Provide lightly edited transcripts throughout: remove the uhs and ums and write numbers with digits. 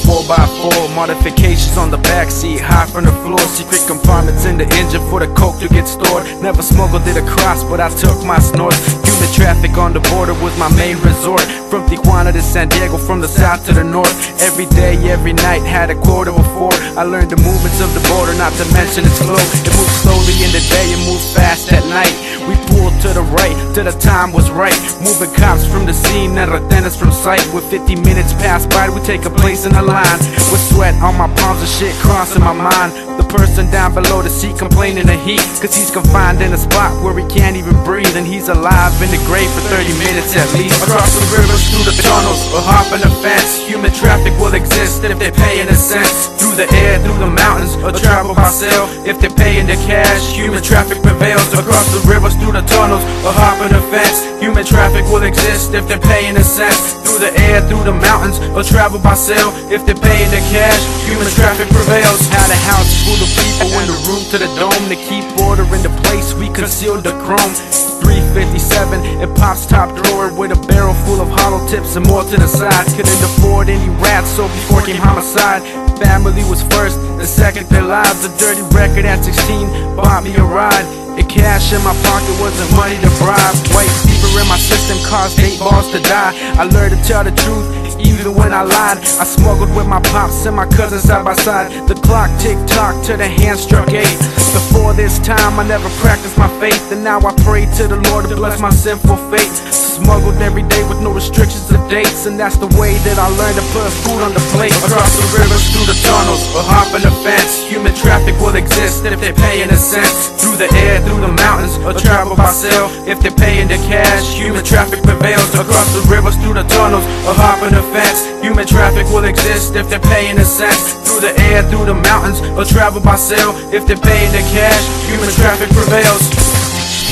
4x4, modifications on the backseat, high from the floor, secret compartments in the engine for the coke to get stored. Never smuggled it across, but I took my snorts. Human traffic on the border was my main resort. From Tijuana to San Diego, from the south to the north. Every day, every night, had a quota before. I learned the movements of the border, not to mention its flow. It moves slowly in the day and moves fast at night. We pulled to the right, till the time was right. Moving cops from the scene and retenas from sight. With 50 minutes pass by, we take a place in the line. With sweat on my palms and shit crossing my mind. The person down below the seat complaining the heat, cause he's confined in a spot where he can't even breathe. And he's alive in the grave for 30 minutes at least. Across the rivers, through the tunnels, or hopping the fence. Human traffic will exist if they're paying a cent. Through the air, through the mountains, or travel by sail. If they're paying the cash, human traffic prevails. Across the rivers, through the tunnels, or hopping the fence. Human traffic will exist if they're paying a cent. Through the air, through the mountains, or travel by sail. If they're paying the cash, human traffic prevails. Had a house full of people in the room to the dome. To keep order in the place, we concealed the chrome. 357 in Pop's top drawer, with a barrel full of hollow tips and more to the side. Couldn't afford any rats, so before came homicide. Family was first, and second their lives. A dirty record at 16 bought me a ride. And cash in my pocket wasn't money to bribe. White fever in my system caused 8 balls to die. I learned to tell the truth even when I lied. I smuggled with my pops and my cousins side by side. The clock tick-tock till the hand struck 8. Before this time I never practiced my faith, and now I pray to the Lord to bless my sinful fate. Smuggled every day with no restrictions or dates, and that's the way that I learned to put food on the plate. Across the rivers, through the tunnels, or hopping the fence. Human traffic will exist if they're paying a cent. Through the air, through the mountains, or travel by sail. If they're paying the cash, human traffic prevails. Across the rivers, through the tunnels, or hopping the fence. Human traffic will exist if they're paying a cent. Through the air, through the mountains, or travel by sail. If they're paying the cash, human traffic prevails.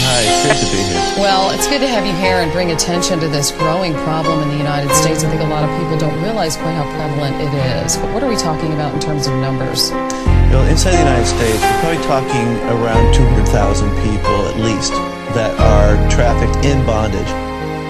Hi, it's great to be here. Well, it's good to have you here and bring attention to this growing problem in the United States. I think a lot of people don't realize quite how prevalent it is. But what are we talking about in terms of numbers? Well, inside the United States, we're probably talking around 200,000 people at least that are trafficked in bondage.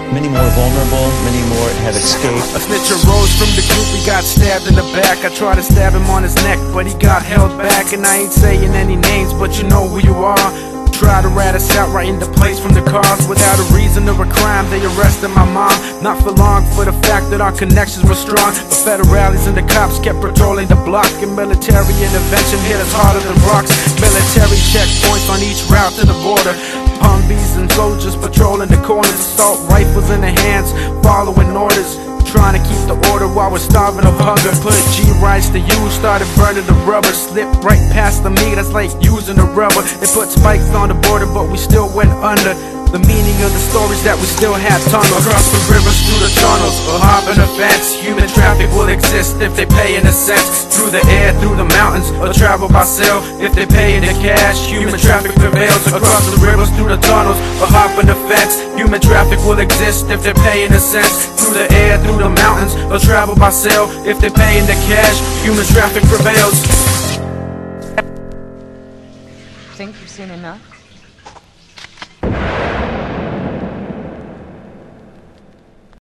Many more vulnerable, many more have escaped. A snitch arose from the group, he got stabbed in the back. I tried to stab him on his neck, but he got held back. And I ain't saying any names, but you know who you are. Try to rat us out right into place from the cars. Without a reason or a crime, they arrested my mom. Not for long, for the fact that our connections were strong. But federales and the cops kept patrolling the block, and military intervention hit us harder than rocks. Military checkpoints on each route to the border. Humvees and soldiers patrolling the corners. Assault rifles in their hands, following orders. Trying to keep the order while we're starving of hunger. Put G-rights to use, started burning the rubber. Slipped right past the meat, that's like using the rubber. They put spikes on the border, but we still went under. The meaning of the stories that we still had tunnels. Across the rivers, through the tunnels, or hopping a fence. Human traffic will exist if they paying a cent. Through the air, through the mountains, or travel by sail. If they paying the cash, human traffic prevails. Across the rivers, through the tunnels, or hopping the fence. Human traffic will exist if they're paying a cent. Through the air, through the mountains, or travel by sail. If they're paying the cash, human traffic prevails. Think you've seen enough?